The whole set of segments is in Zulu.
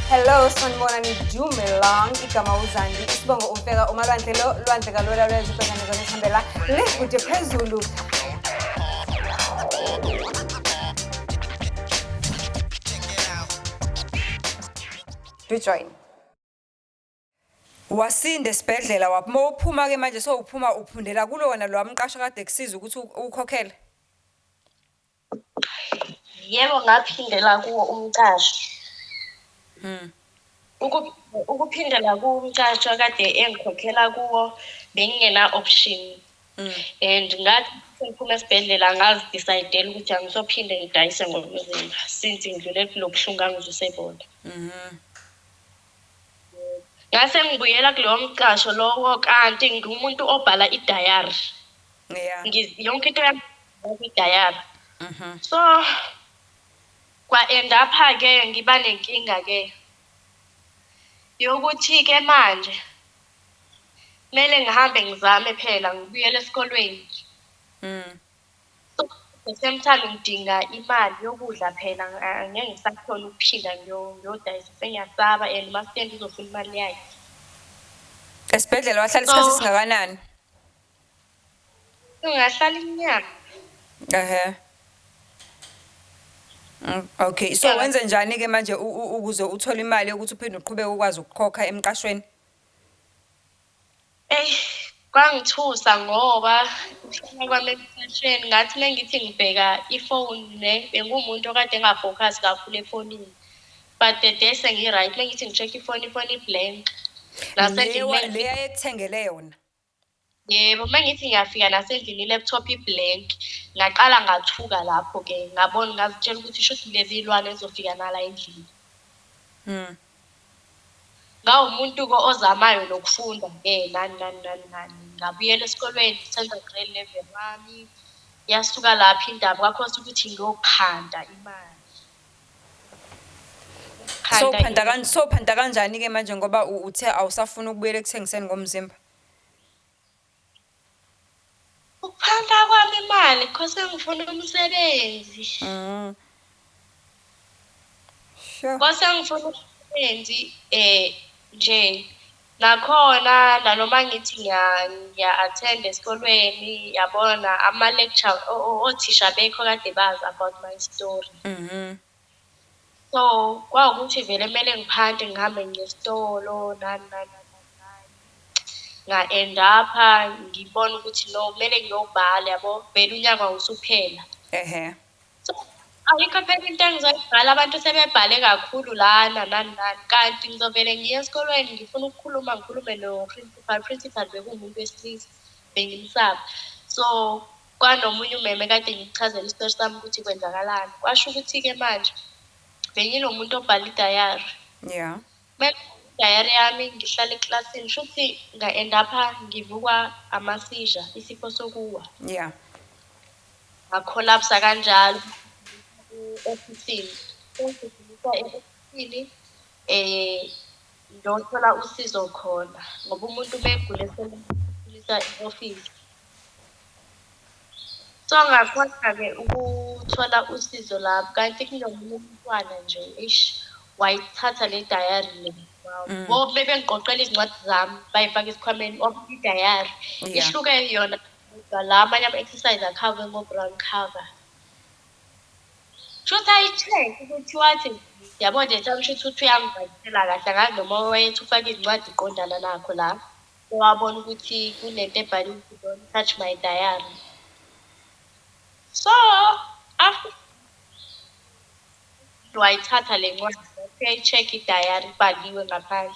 Hello, sanibona nidumelang igama uZandi isibongo umfeka umalwandle lo lwandle kalula lwezibhekane zonihambela likude phezulu. Do join. Wasinde esibhedlela wapho uphuma ke manje uphuma uphundela kulo wena lo wamqasha kade kusiza ukuthi ukhokhele. Yebo ngaphindela kuwo umqashi. Ukuphindela kumqashi kade engikhokhela kuwo bengingena option. And ngathi ngiphuma esibhedlela ngazidecide ukuthi angisophinde ngidayise ngomzimba since ngidlule kulobuhlungu angizusebona. Ngase ngibuyela kulowo mqasho lowo kanti ngumuntu obhala i-diary. Yeah. Yonke into yami i-diary. So kwa-end up-ke ngiba nenkinga-ke yokuthi ke manje kumele ngihambe ngizame phela ngibuyele esikolweni. So the same time ngidinga imali yokudla phela angeke ngisakhona ukuphinda ngiyodayisa sengiyasaba and masitende izofuna imali yakhe. Esibhedlela wahlala isikhathi singakanani? Ngahlala iminyaka. Okay, so wenze njani ke manje ukuze uthole imali ukuthi uphinde uqhubeke ukwazi ukukhokha emqashweni? Kwangithusa ngoba kwami emqashweni ngathi mengithi ngibheka ifoni bengumuntu okade engafocus kakhulu efonini. But the day sengi-right mengithi ngi-check ifoni i-blank. Le ayekuthengele yona. Yebo, mengithi ngiyafika nasendlini i-laptop i-blank, ngaqala ngathuka lapho-ke ngabona ngazitshela ukuthi shuthi lezi iy'lwane zizofika nala endlini. Ngawumuntu-ke ozamayo nokufunda-ke nani. Ngabuyela esikolweni senza grade 11 wami. Yasuka lapho indaba kwakhona ukuthi ngiyophanda imali. Sophanda kanjani ke manje ngoba uthe awusafuna ukubuyela ekuthengiseni ngomzimba? Ukuphanda kwami imali because ngifuna umsebenzi. Sure. Because ngifuna umsebenzi nje nakhona nanoma ngithi ngiya-attend esikolweni yabona ama-lecture othisha bekho kade bazi about my story. So kwawukuthi vele kumele ngiphande ngihambe ngesitolo nani. Nga-end up ngibona ukuthi no kumele ngiyobhala yabo vele unyaka usuphela. So ayikho phela into engizoyibhala abantu sebebhale kakhulu lana nani. Kanti ngizovele ngiye esikolweni ngifuna ukukhuluma ngikhulume no-principal bekuwumuntu wesilisa bengimsaba. So kwanomunye umeme kade ngichazela isitori sami ukuthi kwenzakalani. Kwasho ukuthi-ke manje bengilomuntu obhala i-diary. Yeah. Diary yami ngihlala eklasini shuthi nga-end up ngivukwa ama-seizure isifo sokuwa. Yeah. Ngakolapsa kanjalo ofisini. Ofisini ngiyothola usizo khona ngoba umuntu begula eselisa i-office. So ngakhona-ke ukuthola usizo lapho kanti kunomunye umntwana nje wayithatha le diary le. Ngoba bebengiqoqela izincwadi zami bayifaka esikhwameni i-diary. Ihluke yona la amanye ama-exercise akhave ngo-brown cover. Shuthi ayi-check ukuthi wathi yabo nje shuthi uthi uyangivakishela kahle angazi noma wayethi ufake izincwadi iqondana nakho la. Wabona ukuthi kunento ebhaliwe ukuthi don't touch my diary. So after wayithatha le ncwadi uyayi-check i-diary ibhaliwe ngaphandle.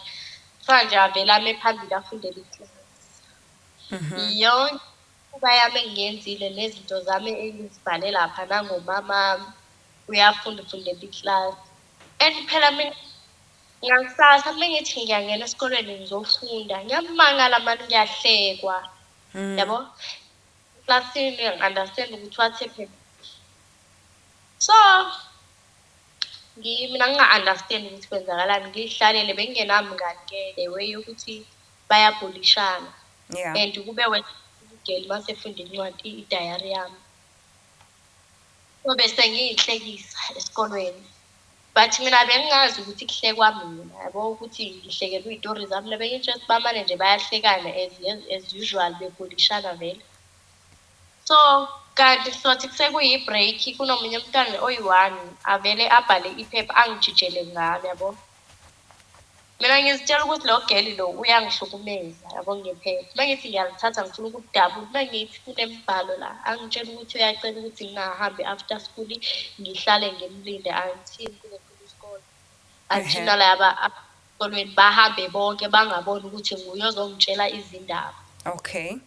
Manje avela ame phambili afundele iklasi. Yonke ukuba yami engiyenzile nezinto zami engizibhale lapha nangomama uyafunda ufundela iklasi. And phela mina ngakusasa mengithi ngiyangena esikolweni ngizofunda ngiyamangala manje ngiyahlekwa. Yabo? Eklasini ngi-understand ukuthi what happened. So mina nginga-understand ukuthi kwenzakalani ngiyihlalele bengingenamngani-ke the way yokuthi bayabhulishana. Yeah. And kube wena girl masefunda incwadi i-diary yami. So bese ngiyihlekisa esikolweni. but mina bengingazi ukuthi kuhlekwa mina yabo ukuthi ngihlekelwe iy'tori zami nabenye-interest bamane nje bayahlekana as usual bebhulishana vele. So kanti sothi sekuyi-break kunomunye umntwana oyi-1 avele abhale iphepha angijijele ngalo yabo. Mina ngizitshela ukuthi lo geli lo uyangihlukumeza yabo ngephepha. Uma ngithi ngiyalithatha ngifuna ukudabula, uma ngithi kunemibhalo la angitshela ukuthi uyacela ukuthi ngingahambi after school ngihlale ngimlinde until kuzophela isikole. Until nalaba esikolweni bahambe bonke bangaboni ukuthi nguye ozongitshela izindaba. Okay.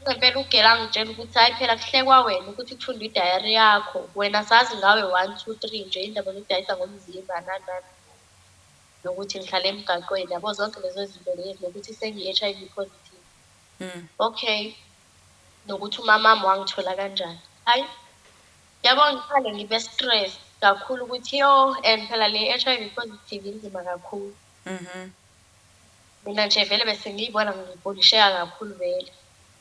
Ngempela ugela angitshela ukuthi hayi phela kuhlekwa wena ukuthi kufunda idayari yakho. Wena sazi ngawe 1 2 3 nje indaba zokudayisa ngomzimba nani. Nokuthi ngihlale emgaqweni yabo zonke lezo zinto lezi nokuthi sengiyi-HIV positive. Okay. Nokuthi umamami wangithola kanjani. Hayi. Yabo ngiqale ngibe stress kakhulu ukuthi and phela le HIV positive inzima kakhulu. Mina nje vele bese ngiyibona ngibholisheka kakhulu vele.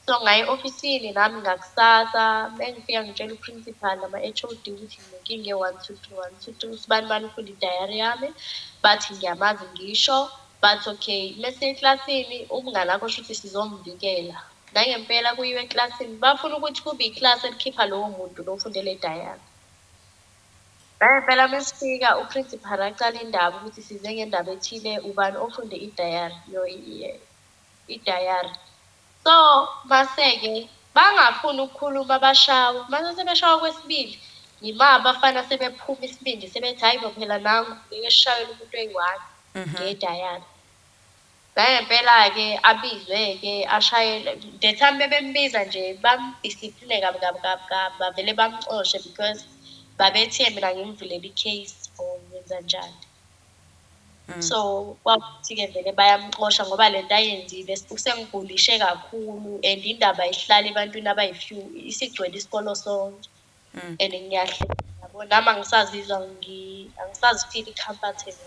So ngaye ofisini nami ngakusasa bengifika ngitshela uprincipal nama-HOD ukuthi nginenkinga 1 2 3 1 2 3 usibani ufunda idayari yami bathi ngiyamazi ngisho bathi okay mase eklasini umngane wakho shuthi sizomvikela nangempela kuyiwe eklasini bafuna ukuthi kube iklasi elikhipha lowo muntu lo ufundele idayari. Phela mesifika uprincipal aqala indaba ukuthi size ngendaba ethile ubani ofunde idayari idayari. So mase-ke bangafuni ukukhuluma bashawa mase sebeshawa kwesibili yima abafana sebephuma isibindi sebethi hayi bo phela nangu ngeke sishayele umuntu oyi-1 ngedayari. Ngempela-ke abizwe-ke ashayele the time bebembiza nje bamdiscipline kabi bavele bamxoshe because babethe mina ngimvulela i-case or ngenza njani. So kwakuthi-ke vele bayamxosha ngoba lento ayenzile usengibhulishe kakhulu and indaba ihlala ebantwini abayi-few isigcwele isikolo sonke. And ngiyahleka yabo nami angisazizwa angisazifili comfortable.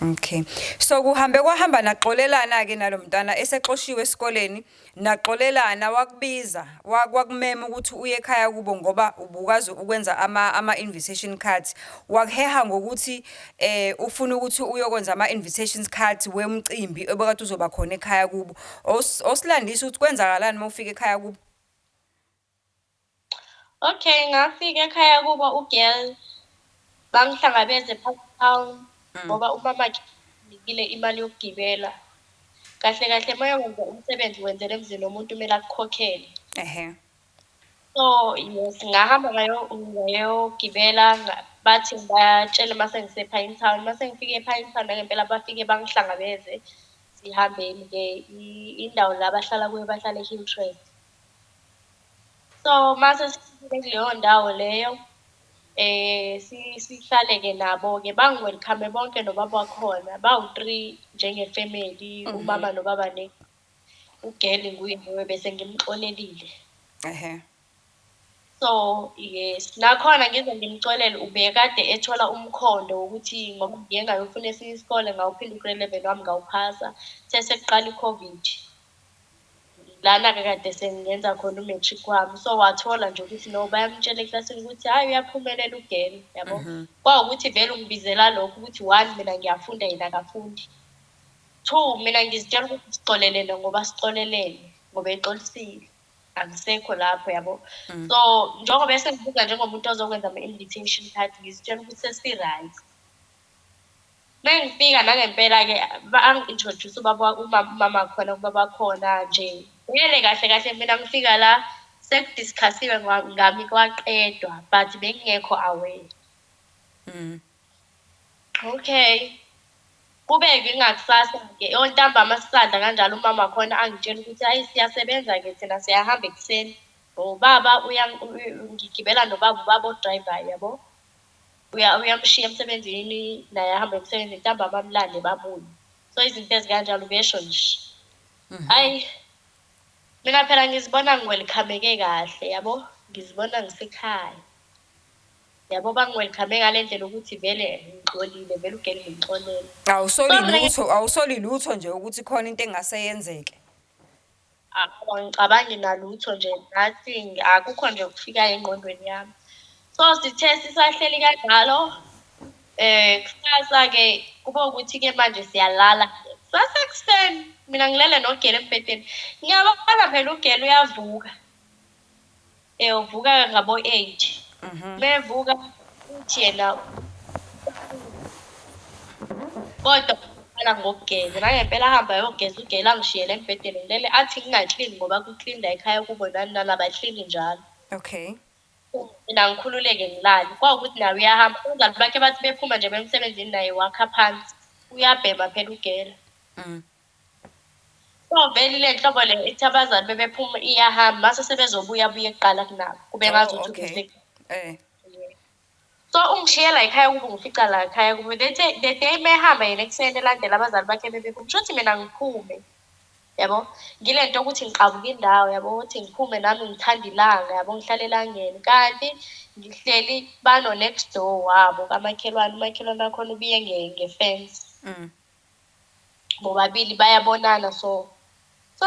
Okay. So kwahamba naxolelana-ke nalo mntwana esexoshiwe esikoleni naxolelana wakubiza wakumema ukuthi uye ekhaya kubo ngoba ubukazi ukwenza ama-invitation cards wakuheha ngokuthi ufuna ukuthi uyokwenza ama-invitation cards wemcimbi obekade uzoba khona ekhaya kubo osilandisa ukuthi kwenzakalani uma ufika ekhaya kubo. Okay ngafika ekhaya kubo ugirl bangihlangabeze past town ngoba umama nginikile imali yokugibela kahle mayokwenza umsebenzi wenzele emzini womuntu kumele akukhokhele. So yes ngahamba ngayogibela bathi bayatshela mase ngise-Pine Town mase ngifike e-Pine Town ngempela bafike bangihlangabeze sihambeni-ke indawo la bahlala kuyo bahlala e-Hilltree. So mase sifike kuleyo ndawo leyo sihlale-ke nabo-ke bangi-welcome bonke nobaba wakhona bawu-3 njengefamily umama nobaba ugeli nguye nguye bese ngimxolelile. So yes nakhona ngize ngimxolele ubekade ethola umkhondo wokuthi ngoba ngiye ngayofuna esinye isikole ngawuphinda u-grade 11 wami ngawuphasa sekuqala i-COVID. Lana-ke kade sengenza khona u-matric wami so wathola nje ukuthi no bayamtshela eklasini ukuthi hayi uyaphumelela ugeli yabo. Kwawukuthi vele ungibizela lokho ukuthi 1 mina ngiyafunda yena akafundi. 2 mina ngizitshela ukuthi sixolelene ngoba sixolelene ngoba exolisile angisekho lapho yabo. So njengoba sengibuka njengomuntu ozokwenza ama-invitation card ngizitshela ukuthi sesi-right. Mengifika nangempela-ke bangi-introduce umama khona ubaba khona nje vele kahle mina ngifika la sekudiscussiwe ngami kwaqedwa but bengingekho aware. Okay kube-ke ngakusasa-ke ntambama sisadla kanjalo umama khona angitshela ukuthi hayi siyasebenza-ke thina siyahamba ekuseni ubaba ngigibela nobaba ubaba odrayivayo yabo uyamshiya emsebenzini naye ahamba emsebenzini ntambama amlande babuye. So izinto ezikanjalo besho nje. Hayi mina phela ngizibona ngiwelcome-ke kahle yabo ngizibona ngisekhaya yabo bangi-welcome ngale ndlela ukuthi vele ngixolile vele ugeli ngimxolele. Awusoli lutho nje ukuthi khona into engaseyenzeke. Angicabangi nalutho nje nathi akukho nje ukufikayo engqondweni yami. So sithe sisahleli kanjalo Kusasa-ke kuba ukuthi-ke manje siyalala sasekuseni mina ngilele nogele embhedeni ngiyabona phela ugele uyavuka uvuka-ke ngabo-8 mevuka uthi yena kodwa qala ngokugeza nangempela ahamba ayogeza ugele angishiyele embhedeni ngilele athi ngingaklini ngoba kuklini la ekhaya kubo nani abaklini njalo. Okay. Mina ngikhululeke ngilale kwawukuthi naye uyahamba abazali bakhe bathi bephuma nje bemsebenzini naye wakha phansi uyabhema phela ugele. So vele le nhlobo le ethi abazali bebephuma iyahamba mase sebezobuya buye kuqala kunabo kube ngazuthi Okay. So ungishiye la ekhaya kubo ngifica la ekhaya kubo the day mehamba yena ekuseni elandela abazali bakhe bebephuma kushuthi mina ngiphume yabo ngilento ukuthi ngiqabuka indawo yabo ukuthi ngiphume nami ngithanda ilanga yabo ngihlale elangeni kanti ngihleli bano next door wabo kamakhelwane umakhelwane akhona ubiye ngefence bobabili bayabonana so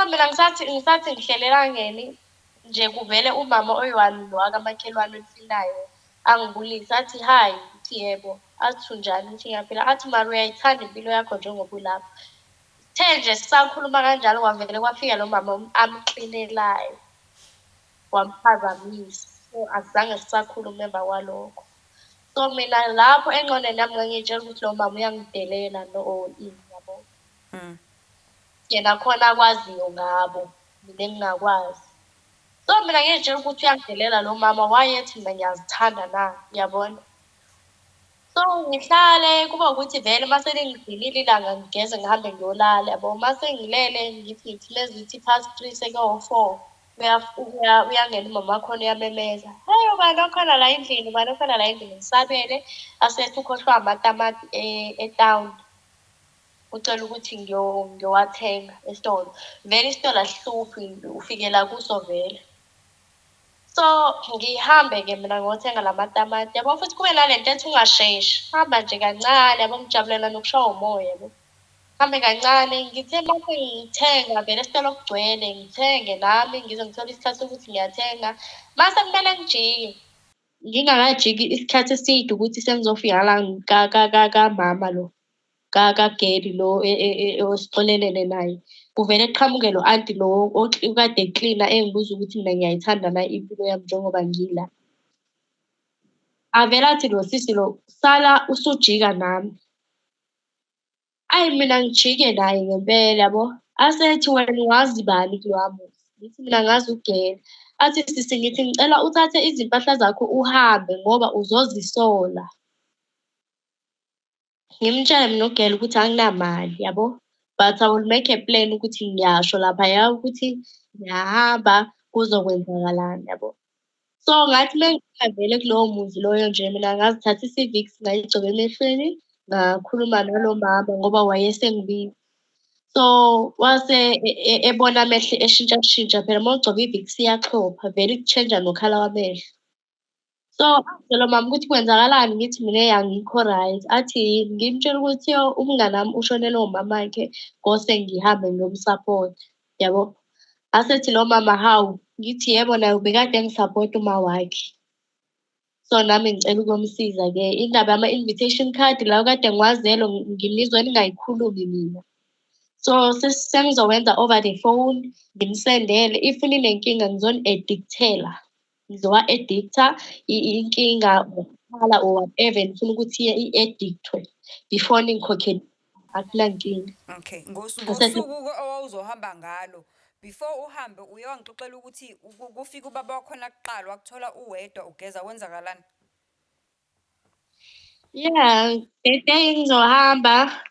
mina ngisathi ngihlele elangeni nje kuvele umama oyi-one lo wakamakhelwane olifilayo angibulisa athi hayi uthi yebo athi unjani uthi ngiyaphila athi mara uyayithanda impilo yakho njengoba ulapha. Uthe nje sisakhuluma kanjalo kwavele kwafika lo mama amklinelayo wamphazamisa so azange sisakhuluma emva kwalokho. So mina lapho engqondweni yami ngangiyitshela ukuthi lo mama uyangidelela or ini yabo. Yena khona akwaziyo ngabo mina engingakwazi. So mina ngiyitshela ukuthi uyangidelela lo mama wayethi mina ngiyazithanda na uyabona. So ngihlale kuba ukuthi vele mase lingidinile ilanga ngigeze ngihambe ngiyolala yabo mase ngilele ngithi lezithi past 3 sekuyo-4 uyangena umama wakhona uyamemeza hey ubani okhona la endlini ubani okhona la endlini ngisabele asethi ukhohlwa amatamati e-town ucela ukuthi ngiyowathenga esitolo vele isitolo asihluphi ufikela kuso vele. So ngihambe-ke mina ngiyothenga lamatamati yabo futhi kube nalento ethi ungasheshi hamba nje kancane yabo ngijabulela nokushaywa umoya yabo. Hambe kancane ngithe mase ngithenga vele esitolo kugcwele ngithenge nami ngize ngithole isikhathi sokuthi ngiyathenga mase kumele ngijike ngingakajiki isikhathi eside ukuthi sengizofika la kamama lo kageli lo osixolelene naye kuvele kuqhamuke lo anti lo okade eklina engibuza ukuthi mina ngiyayithanda na impilo yami njengoba ngila. Avele athi lo sisi lo sala usujika nami. Ayi mina ngijike naye ngempela yabo asethi wena wazi bani kuloya muzi ngithi mina ngazi ugele athi sisi ngithi ngicela uthathe izimpahla zakho uhambe ngoba uzozisola. Ngimtshele mina ugele ukuthi anginamali yabo but I will make a plan ukuthi ngiyasho laphaya ukuthi ngiyahamba kuzokwenzakalani yabo. So ngathi mengivele kulowo muzi loyo nje mina ngazithatha i-Civics ngayigcoba emehlweni ngakhuluma nalo mama ngoba wayesengibiza. So wase ebona amehlo eshintsha phela uma ugcoba i-Vicks iyaxhopha vele ikutshenja nokhala wamehlo. So lo mama ukuthi kwenzakalani ngithi mina angikho right athi ngimtshela ukuthi umngani wami ushonelwe umamakhe ngose ngihambe ngiyomsupport yabo. Asethi lo mama hawu ngithi yebo naye ubekade engisupport uma wakhe. So nami ngicela ukumsiza-ke indaba yama-invitation card lawa kade ngiwazele ngimizwa ningayikhulumi mina. So sengizowenza over the phone ngimsendele if ninenkinga ngizoni-edikthela ngizowa-ediktha inkinga ukukhala or whatever nifuna ukuthi i-edikthwe before ningikhokhele akunankinga. Okay. Ngosuku owawuzohamba ngalo before uhambe uye wangixoxela ukuthi kufika ubaba wakhona kuqala wakuthola uwedwa ugeza kwenzakalani? Yeah, the day ngizohamba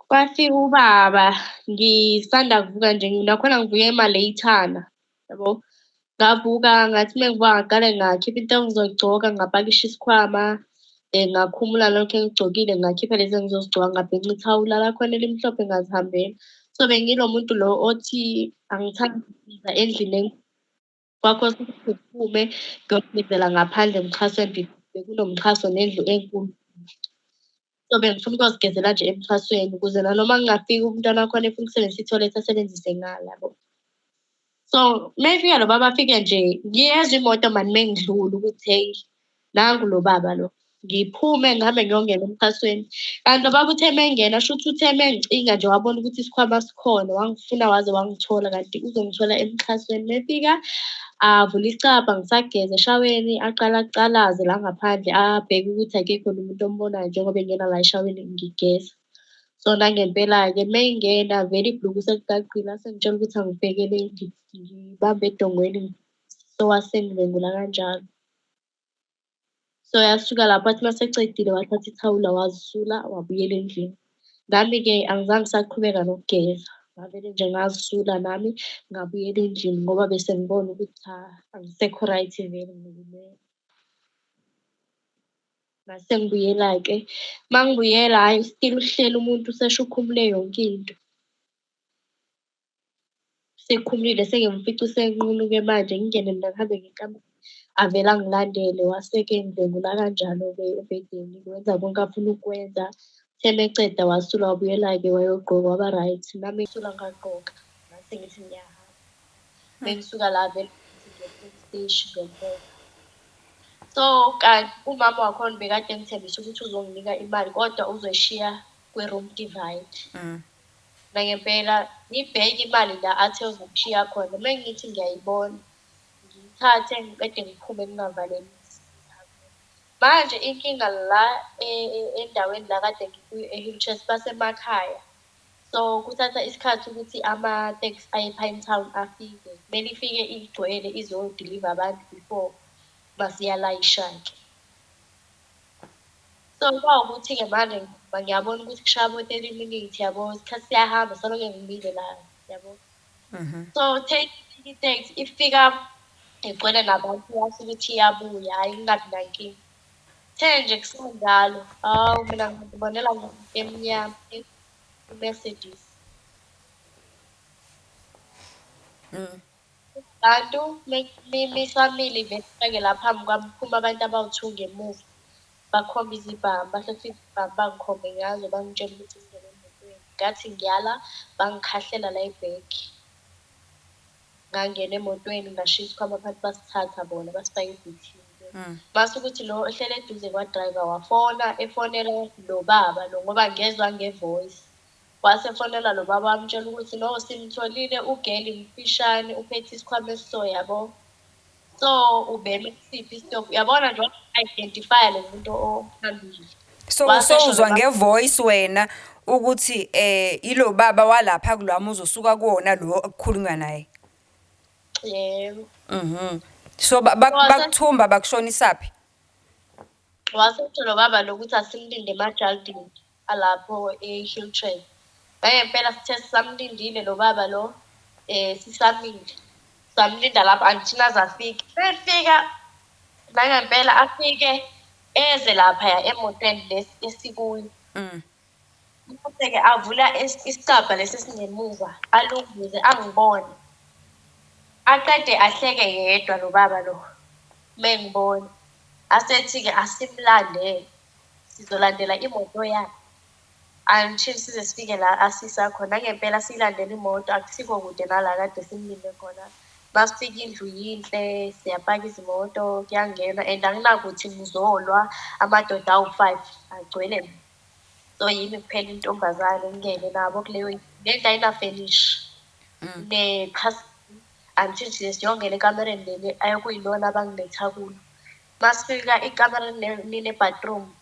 kwafika ubaba ngisanda kuvuka nje nakhona ngivuke ema-late-ana yabo. Ngavuka ngathi mengivuka ngaqale ngakhipha into engizoyigcoka ngapakisha isikhwama ngakhumula lokhu engigcokile ngakhipha lezi engizozigcoka ngabhenca ithawula lakhona elimhlophe ngazihambela. So bengilo muntu lo othi angithandi ukuza endlini kwakho ngiphume ngiyogezela ngaphandle emxhasweni bekunomxhaso nendlu enkulu. So bengifuna ukuyozigezela nje emthwasweni ukuze nanoma ngingafika umntwana wakhona efuna ukusebenzisa ithoyilethi asebenzise ngalo yabo. So mefika lo baba afike nje ngiyezwa imoto mani mengidlula ukuthi hey nangu lo baba lo ngiphume ngihambe ngiyongena emkhansweni. Kanti ubaba uthe mengena shuthi uthe mengicinga nje wabona ukuthi isikhwama sikhona, wangifuna waze wangithola kanti uzongithola emkhansweni. Mefika avula icabha ngisageza eshaweni, aqala acalaze la ngaphandle, abheke ukuthi akekho yini umuntu ombonayo njengoba engena la eshaweni ngigeza. So nangempela-ke mengingena vele ibhuluku selicacile, sengitshela ukuthi angibhekele ngibambe edongweni, so wasengidlwengula kanjalo. So yasuka lapho athi masecedile wathatha ithawula wazisula wabuyela endlini. Nami-ke angizange ngisaqhubeka nokugeza, ngavele nje ngazisula nami ngabuyela endlini ngoba bese ngibona ukuthi cha, angisekho right vele ngilimele. Ngase ngibuyela-ke, mangibuyela hhayi still uhleli umuntu useshe ukhumule yonke into. Sekhulile sengimfica usenqunu-ke manje ngingene mina ngihambe ngekamero, avele angilandele wase-ke engidlwengula kanjalo-ke ebhedeni, wenza konke afuna ukukwenza. Uthe meceda wasula wabuyela-ke wayogqoka waba-right, nami ngisula ngagqoka ngase ngithi ngiyahamba. Mengisuka la vele ngiya-police steshi ngempela. So kanti umama wakhona bekade ngithembisa ukuthi uzonginika imali kodwa uzoyishiya kwi-room divide. Nangempela ngibheke imali la athe uzongishiya khona, mengithi ngiyayibona ngiyithathe ngiqede ngiphume ngingavaleli. Manje inkinga la endaweni la kade ngikuyo e-Hillchurch basemakhaya. So kuthatha isikhathi ukuthi ama-taxi aye-Pinetown afike. Kumele ifike igcwele izodiliva abantu before basiyalayisha-ke. So kwawukuthi-ke manje ngiyabona ukuthi kushaya abo-30 minutes yabo, isikhathi siyahamba salokhu ngimile la yabo. So take i-taxi ifika igcwele nabantu yasho ukuthi iyabuya, hhayi kungabi nankinga. Kuthe nje kusenjalo, hawu mina ngizibonela emnyama i-Mercedes. Bantu misamile ivesifake la phambi kwami, kuphuma abantu abawu-2 ngemuva. Bakhomba izibhamu, bathatha izibhamu bangikhombe ngazo, bangitshela ukuthi ngingene emotweni. Ngathi ngiyala, bangikhahlela la ebheki. Ngangena emotweni ngashiya isikhwama phansi basithatha bona basifaka ebhuthini. Base ukuthi lo ohleli eduze kwa-driver wafona, efonela lo baba lo ngoba ngezwa nge-voice. Wase efonela lo baba wamtshela ukuthi no, simtholile ugeli mfishane uphethe isikhwama esiso yabo. So ubeme kusiphi isitobhu, uyabona nje identify lo muntu ophambili. So uzwa ngevoice wena ukuthi ilo baba walapha kulwami uzosuka kuwona lo okukhulunywa naye. Yebo. So bakuthumba bakushonisaphi? Wasetsho lo baba lokuthi asimlinde emajaldini alapho e-Hillchurch. Ngempela sithe sisamlindile lo baba lo, sisamile. Samlinda lapho until aze afike. Befika nangempela afike eze laphaya emotweni lesi esikuyo. Bese-ke avula isicabha lesi esingemuva, alungise angibone. Aqede ahleke yedwa lo baba lo, mengibona. Asethi-ke asimlandele, sizolandela imoto yakhe until size sifike la asisa khona. Ngempela siyilandela imoto, akusikho kude nala kade simlinde khona. Masifika indlu yinhle, siyapaka izimoto, kuyangena and anginakuthi ngizolwa, amadoda awu-5 agcwele. So yimi kuphela intombazane ngingene nabo kuleyo lento ayinafenishi. Until size siyongena ekamereni leli ayokuyilona abangiletha kulo. Masifika ikamereni line-bathroom.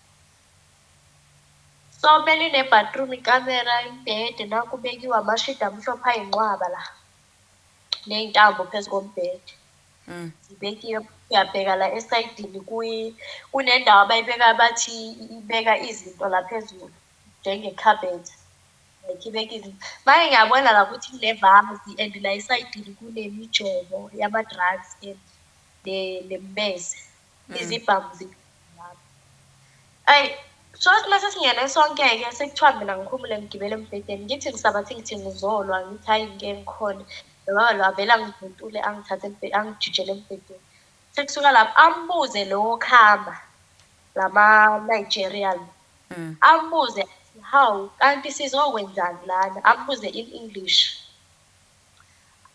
So beline-bathroom, ikamera, imbhede, nakubekiwe amashidi amhlophe ayinqwaba la. Ney'ntambo phezu kombhede. Zibekiwe, uyabheka la esayidini kunendawo abayibeka bathi ibeka izinto la phezulu njengekhabethe. Like ibeka izinto. Manje ngiyabona la ukuthi kunevazi and la esayidini kunemijovo yama-drugs nembese. Izibhamu lapho. Ayi, so mase singene sonke-ke sekuthiwa mina ngikhumule ngigibele embhedeni. Ngithi ngisabathi ngithi ngizolwa, ngithi hhayi ngeke ngikhone. Lo baba lo avele angidluntule angithathe angijijele embhedeni. Sekusuka lapho ambuze lo wokuhamba, lama-Nigerian. Ambuze, hawu, kanti sizokwenzani lana? Ambuze in English.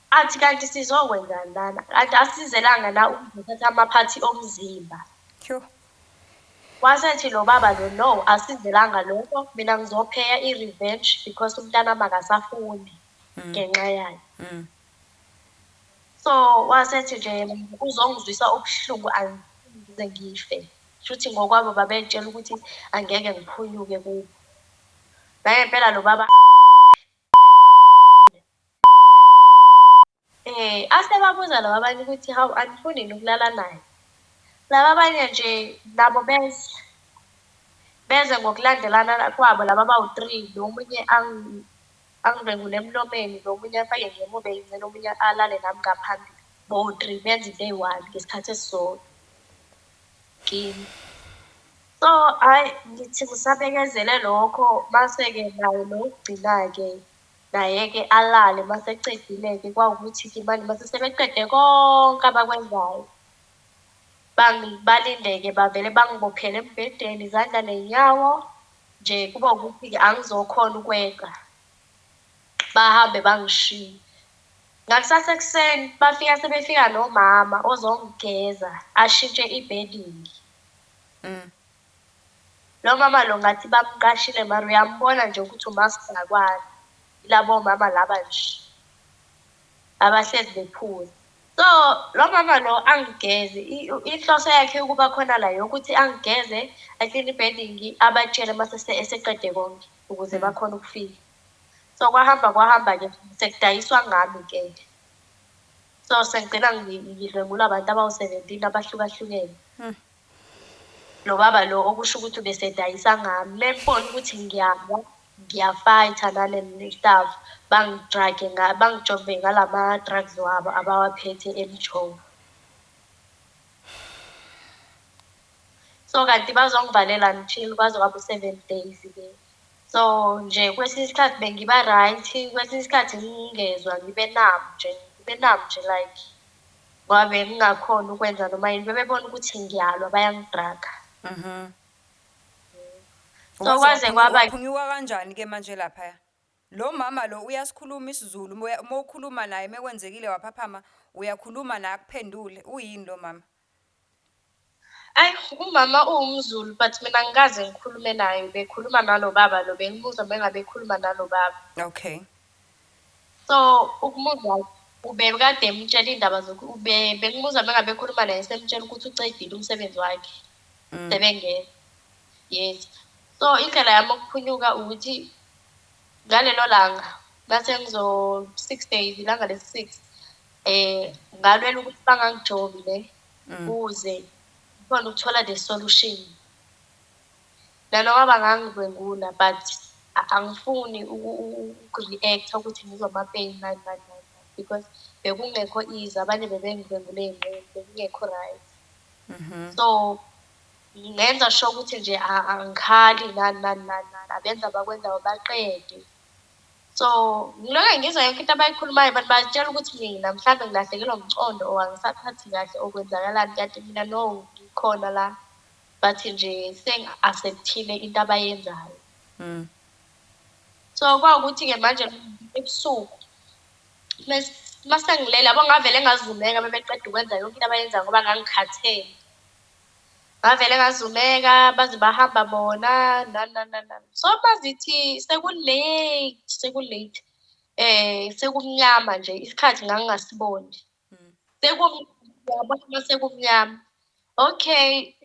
Athi kanti sizokwenzani lana? Kanti asizelanga na ukuthatha amaphathi omzimba. Wasethi lo baba lo, no, asizelanga lokho, mina ngizopheya i-revenge because umntanami akasafuni ngenxa yayo. So wasethi nje uzongizwisa ubuhlungu ngize ngife. Shuthi ngokwabo babetshela ukuthi angeke ngiphunyuke kubo. Nangempela lo baba asebabuza laba abanye ukuthi hawu anifuni yini ukulala naye. Laba abanye nje nabo beze ngokulandelana kwabo laba bawu-3, nomunye angidlwengule emlomeni, nomunye afake ngemuva eyince, nomunye alale nami ngaphambili. Bowu-3 benza into eyi-one ngesikhathi esisodwa kimi. So hhayi ngithi ngisabekezele lokho, mase-ke naye lo wokugcina-ke naye-ke alale masecedile-ke kwawukuthi-ke manje mase sebeqede konke abakwenzayo, balinde-ke bavele bangibophele embhedeni izandla ney'nyawo nje kube ukuthi-ke angizokhona ukweqa, bahambe bangishiye. Ngakusasekuseni sebefika nomama ozongigeza ashintshe i-bedding. Lo mama lo ngathi bamqashile mara uyambona nje ukuthi umasingakwazi. Yilabo mama laba nje abahlezi bephuza. So lo mama lo angigeze, inhloso yakhe ukuba khona la yokuthi angigeze, akline i-bedding, abatshele mase eseqede konke ukuze bakhone ukufika. So kwahamba-ke sekudayiswa ngami-ke. So sengigcina ngidlwengula abantu abawu-17 abahlukahlukene. Lo baba lo okusho ukuthi ubesedayisa ngami. Membona ukuthi ngiyafayitha nale staff, bangijove ngalama-drugs wabo abawaphethe emjovo. So kanti bazongivalela until kwaze kwaba u-7 days-ke. So nje kwesinye isikhathi bengiba-right, kwesinye isikhathi ngingezwa ngibe numb nje like ngoba bengingakhoni ukwenza noma yini, bebebona ukuthi ngiyalwa bayangidraga. So kwaze kwaba waphunyuka kanjani-ke manje laphaya? Lo mama lo uyasikhuluma isiZulu, uma ukhuluma naye mekwenzekile waphaphama uyakhuluma naye akuphendule. Uyini lo mama? Umama uwumZulu but mina ngikaze ngikhulume naye, bekhuluma nalo baba lo, bengibuza mengabe ekhuluma nalo baba. Okay. So ukumuza ubekade emtshela iy'ndaba bengibuza mengabe ekhuluma naye semtshela ukuthi ucedile umsebenzi wakhe, sebengena. Yes. So indlela yami ukuphunyuka ukuthi ngalelo langa base 6 days, ilanga lesi-6, ngalwela ukuthi bangangijobi le ukuze khona ukuthola the solution. Nanoma bangangidlwengula but angifuni uku-react-a ukuthi ngizwa ama-pain nani because bekungekho easy, abanye bebengidlwengule ey'nqeni, bekungekho right. So ngenza sure ukuthi nje angikhali nani, abenza abakwenzayo baqede. So ngilokho ngizwa yonke into abayikhulumayo, but batshela ukuthi mina mhlambe ngilahlekelwe umcondo or angisaphathi kahle okwenzakalani, kanti mina no, ngikhona la, bathi nje sengi-accept-ile into abayenzayo. So kwawukuthi-ke manje ebusuku masengilele yabo ngavele ngazumeka bebeqeda ukwenza yonke into abayenzayo ngoba ngangikhathele. Ngavele ngazumeka baze bahamba bona nani. So bazithi sekulate, sekumnyama nje, isikhathi ngangingasiboni. Yabona sekumnyama. Okay,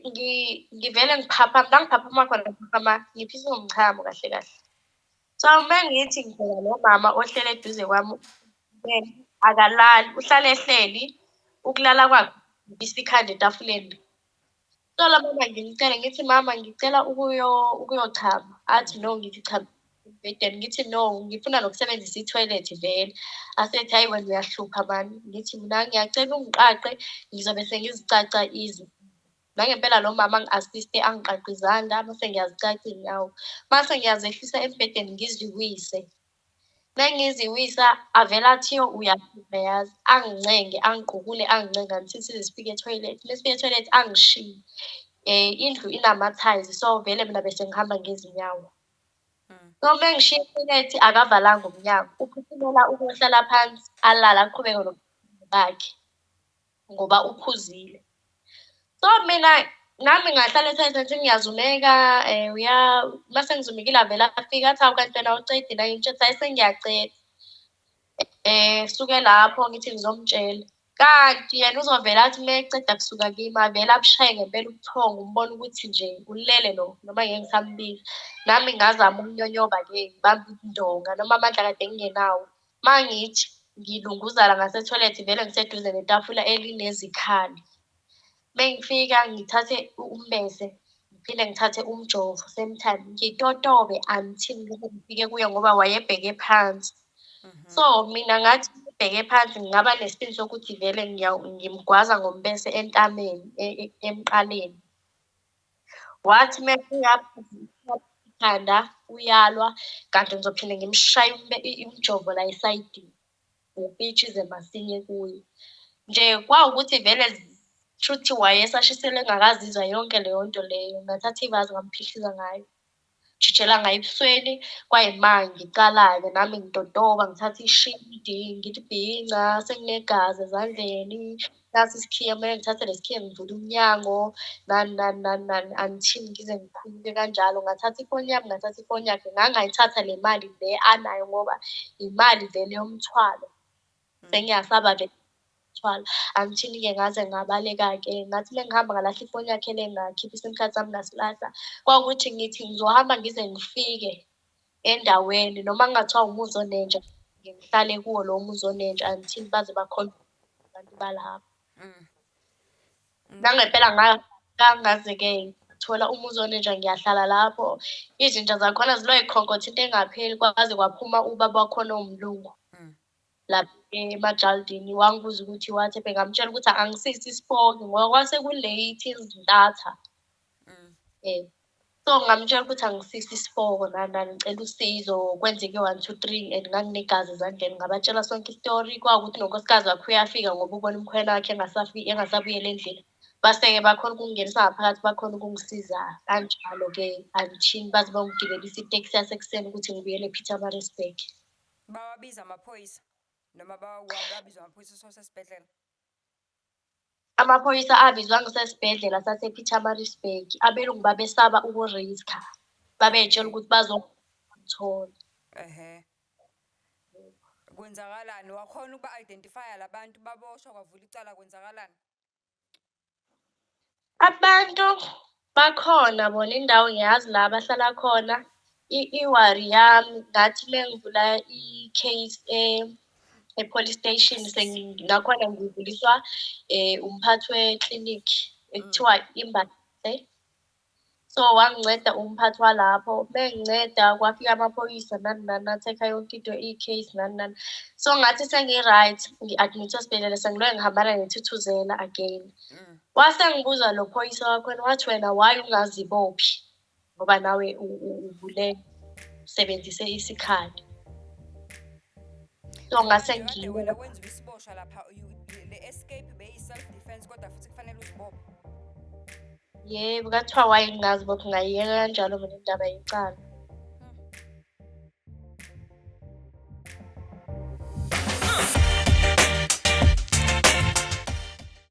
ngivele ngiphaphama, la ngiphaphama khona ngiphisa ngomchamo kahle. So mengithi ngibheka lo mama ohleli eduze kwami, akalali, uhlala ehleli, ukulala kwakhe isikhanda etafuleni. So la mama ngimcele ngithi, mama ngicela ukuyochama. Athi no, ngithi cha embhedeni, ngithi no, ngifuna nokusebenzisa ithoyilethi vele. Asethi hayi wena uyahlupha mani. Ngithi mina ngiyacela ungiqaqe ngizobe sengizicaca izwi. Nangempela lo mama angi-assist-e, angiqaqe izandla, mase ngiyazicaca iy'nyawo. Mase ngiyazehlisa embhedeni ngiziwise. Mengiziwisa avele athi uyahlupha yazi, angincenge, angiqukule, angincenge until size sifike ethoyilethi. Mesifike ethoyilethi angishiye. Indlu inama-tiles, so vele mina bese ngihamba ngezinyawo. So mengishiye ethoyilethi akavalanga umnyango, uphuthumela ukuyohlala phansi, alala aqhubeke nobuphilo bakhe ngoba uphuzile. So mina Nami ngahlala ethatha ngithi ngiyazumeka, mase ngizumekile avele afika athi, hawu kanti wena awucedi na yini? Hayi sengiyaceda. Suke lapho ngithi ngizomtshela. Kanti yena uzovele athi uma eceda kusuka kimi avele abushaye ngempela ubuthongo, umbone ukuthi nje ulele lo, noma ngeke ngisambiza. Nami ngazama ukunyonyoba-ke ngibambe indonga noma amandla kade ngingenawo. Uma ngithi ngilunguza la ngasethoyilethi vele ngiseduze netafula elinezikhali. Uma ngifika ngithathe umbese, ngiphinde ngithathe umjovo same time, ngitotobe until ngize ngifike kuye ngoba wayebheke phansi. So, mina ngathi ngibheke phansi ngingaba nesiphiwo sokuthi vele ngimgwaza ngombese entameni, emqaleni. Wathi uma efika ikhanda uyalwa, kanti ngizophinde ngimshaye umjovo la esayidini. Upitshi-ke masinye kuye. Nje kwawukuthi vele shuthi wayesashiselwe engakazizwa yonke leyo nto leyo. Ngathatha ivazi ngamphihliza ngayo. Ngijitshela ngayo ebusweni, kwayima ngicala-ke nami ngitotoba, ngithatha ishidi, ngithi bhinca, sekunegazi ezandleni, nasi isikhiye, kumele ngithathe le sikhiye ngivule umnyango, nani nani nani nani, until ngize ngikhulume kanjalo. Ngathatha ifoni yami, ngathatha ifoni yakhe, ngangayithatha le mali le anayo ngoba imali vele yomthwalo. Sengiyasaba vele umthwalo until-ke ngaze ngabaleka-ke. Ngathi uma ngihamba ngalahla ifoni yakhe le ngakhipha i-sim card sami ngasilahla. Kwawukuthi ngithi ngizohamba ngize ngifike endaweni noma kungathiwa umuzi onenja, ngihlale kuwo lowo muzi onenja until baze bakhona abantu balapho. Nangempela ngangaze-ke ngathola umuzi onenja ngiyahlala lapho. Izinja zakhona ziloyikhonkothi into engapheli kwaze kwaphuma ubaba wakhona owumlungu. Lapha emajalidini wangibuza ukuthi wathephi, ngamtshela ukuthi angisisi isipoki ngoba kwase ku-late izintatha. So ngamtshela ukuthi angisisi isipoko nani nani, ngicela usizo, kwenzeke 1 2 3 and nganginegazi ezandleni. Ngabatshela sonke isitori. Kwawukuthi nonkosikazi wakhe uyafika ngoba ubona umkhwena wakhe engasabuyela endlini. Base-ke bakhona ukungingenisa ngaphakathi, bakhona ukungisiza kanjalo-ke until baze bangigibelisa iteksi yasekuseni ukuthi ngibuyele ePietermaritzburg. Bawabiza amaphoyisa noma babizwa amaphoyisa sosesibhedlela? Amaphoyisa abizwa ngisesibhedlela sase-Pietermaritzburg. Abelungu babesaba ukuriskha, babey'tshela ukuthi bazongithola. Kwenzakalani? Wakhona ukuba-identifya la bantu baboshwa kwavula icala, kwenzakalani? Abantu bakhona bona, indawo ngiyazi la bahlala khona. Iwari yami ngathi uma ngivula i-case e-police station nakhona ngivuliswa umphathi weklinikhi ekuthiwa Imbale. So wanginceda umphathi walapho. Uma nginceda kwafika amaphoyisa nani nani, athekha yonke into, i-case nani nani. So ngathi sengi-right, ngi-admit-wa esibhedlela, sengiloke ngihambana neThuthuzela again. Wase ngibuza lo phoyisa wakhona wathi, wena why ungazibophi ngoba nawe uvule usebenzise isikhali. So ngase Kade wena wenziwe isiboshwa lapha, le escape beyi-self defense kodwa futhi kufanele uzibophe. Yebo, kathiwa why ngingazibophi, ngayiyeka kanjalo mina indaba yecala.